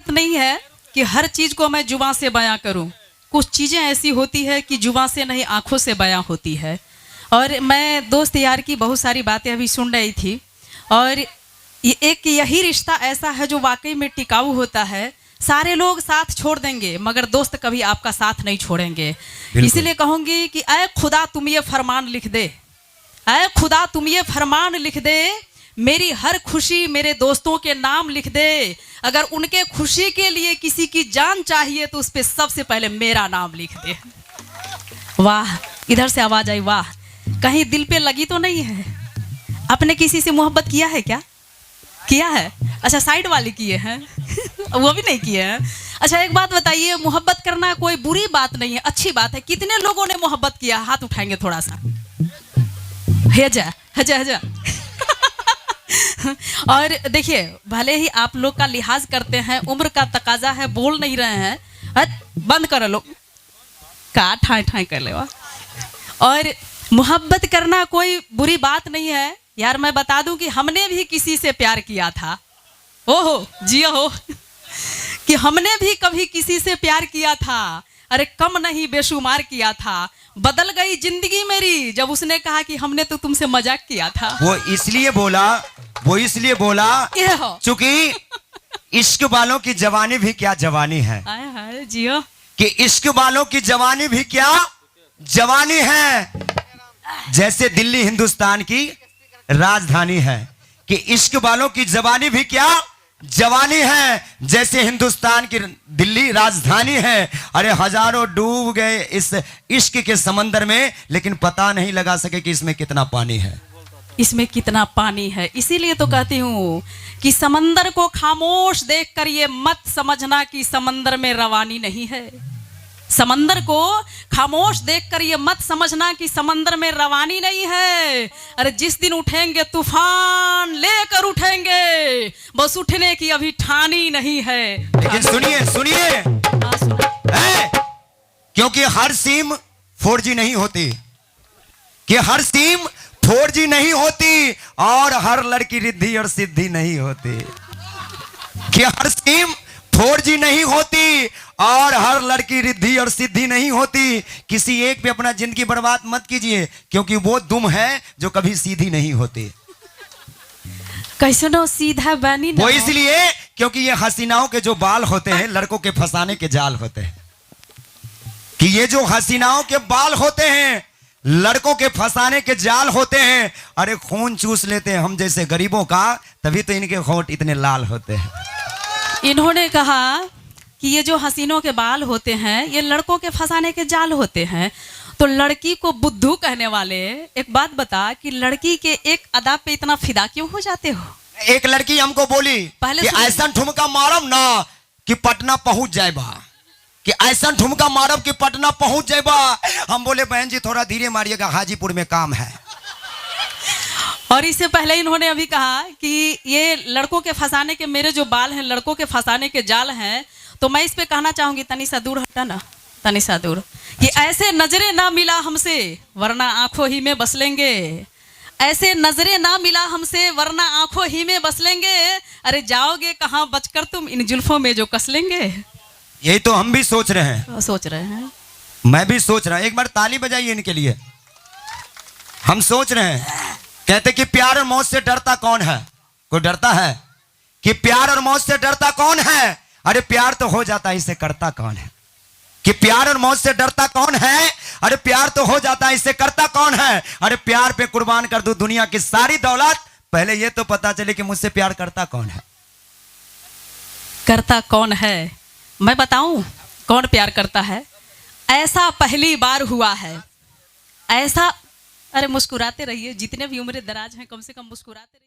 बात नहीं है कि हर चीज को मैं जुबान से बयां करूं। कुछ चीजें ऐसी होती है कि जुबान से नहीं आंखों से बयां होती है। और मैं दोस्त यार की बहुत सारी बातें अभी सुन रही थी, और एक यही रिश्ता ऐसा है जो वाकई में टिकाऊ होता है। सारे लोग साथ छोड़ देंगे मगर दोस्त कभी आपका साथ नहीं छोड़ेंगे। इसीलिए कहूंगी कि ऐ खुदा तुम ये फरमान लिख दे, ऐ खुदा तुम ये फरमान लिख दे, मेरी हर खुशी मेरे दोस्तों के नाम लिख दे। अगर उनके खुशी के लिए किसी की जान चाहिए तो उस पर सबसे पहले मेरा नाम लिख दे। वाह, इधर से आवाज आई वाह। कहीं दिल पे लगी तो नहीं है? आपने किसी से मोहब्बत किया है क्या? किया है? अच्छा, साइड वाले किए हैं वो भी नहीं किए हैं। अच्छा, एक बात बताइए, मोहब्बत करना कोई बुरी बात नहीं है, अच्छी बात है। कितने लोगों ने मोहब्बत किया? हाथ उठाएंगे थोड़ा सा। हेजा हेजा हेजा और देखिए, भले ही आप लोग का लिहाज करते हैं, उम्र का तकाजा है, बोल नहीं रहे हैं, बंद कर लो का ठाई ठाई कर ले। और मोहब्बत करना कोई बुरी बात नहीं है यार। मैं बता दूं कि हमने भी किसी से प्यार किया था। ओहो जिया हो कि हमने भी कभी किसी से प्यार किया था। अरे कम नहीं बेशुमार किया था। बदल गई जिंदगी मेरी जब उसने कहा कि हमने तो तुमसे मजाक किया था। वो इसलिए बोला चूंकि इश्क वालों की जवानी भी क्या जवानी है। हाय जियो कि इश्क वालों की जवानी भी क्या जवानी है। जैसे दिल्ली हिंदुस्तान की राजधानी है, कि इश्क वालों की जवानी भी क्या जवानी है। जैसे हिंदुस्तान की दिल्ली राजधानी है। अरे हजारों डूब गए इस इश्क के समंदर में, लेकिन पता नहीं लगा सके कि इसमें कितना पानी है, इसमें कितना पानी है। इसीलिए तो कहती हूँ कि समंदर को खामोश देखकर ये मत समझना कि समंदर में रवानी नहीं है। समंदर को खामोश देखकर ये मत समझना कि समंदर में रवानी नहीं है। अरे जिस दिन उठेंगे तूफान लेकर उठेंगे, बस उठने की अभी ठानी नहीं है। लेकिन सुनिए क्योंकि हर सिम 4G नहीं होती, कि हर सिम 4G नहीं होती, और हर लड़की रिद्धि और सिद्धि नहीं होती। कि हर सिम 4G नहीं होती और हर लड़की रिद्धि और सिद्धि नहीं होती। किसी एक पे अपना जिंदगी बर्बाद मत कीजिए, क्योंकि वो दुम है जो कभी सीधी नहीं होती। कैसे नो सीधा बनी ना? वो इसलिए क्योंकि ये हसीनाओं के जो बाल होते हैं लड़कों के फंसाने के जाल होते हैं। कि ये जो हसीनाओं के बाल होते हैं लड़कों के फंसाने के जाल होते हैं। अरे खून चूस लेते हैं हम जैसे गरीबों का, तभी तो इनके होंठ इतने लाल होते हैं। इन्होंने कहा कि ये जो हसीनों के बाल होते हैं ये लड़कों के फंसाने के जाल होते हैं। तो लड़की को बुद्धू कहने वाले, एक बात बता कि लड़की के एक अदा पे इतना फिदा क्यों हो जाते हो? एक लड़की हमको बोली कि ऐसा ठुमका मारब ना कि पटना पहुंच जाएबा, कि ऐसा ठुमका मारब कि पटना पहुंच जाएबा। हम बोले बहन जी थोड़ा धीरे मारिएगा, हाजीपुर में काम है। और इससे पहले इन्होंने अभी कहा कि ये लड़कों के फंसाने के मेरे जो बाल हैं लड़कों के फंसाने के जाल हैं। तो मैं इस पे कहना चाहूंगी, तनी सा दूर हटा ना, तनी सा दूर। कि ऐसे नजरे ना मिला हमसे वरना आंखों ही में बस लेंगे, ऐसे नजरे ना मिला हमसे वरना आंखों ही में बस लेंगे। अरे जाओगे कहाँ बचकर तुम इन जुल्फों में जो कस लेंगे। यही तो हम भी सोच रहे हैं, मैं भी सोच रहा हूं। एक बार ताली बजाइए इनके लिए। हम सोच रहे हैं, कहते कि प्यार और मौत से डरता कौन है? कोई डरता है? कि प्यार और मौत से डरता कौन है? अरे प्यार तो हो जाता है, इसे करता कौन है? कि प्यार और मौत से डरता कौन है? अरे प्यार तो हो जाता है, इसे करता कौन है? अरे प्यार पे कुर्बान कर दूं दुनिया की सारी दौलत, पहले ये तो पता चले कि मुझसे प्यार करता कौन है। करता कौन है? मैं बताऊं कौन प्यार करता है? ऐसा पहली बार हुआ है, ऐसा। अरे मुस्कुराते रहिए, जितने भी उम्र दराज हैं कम से कम मुस्कुराते रहिए।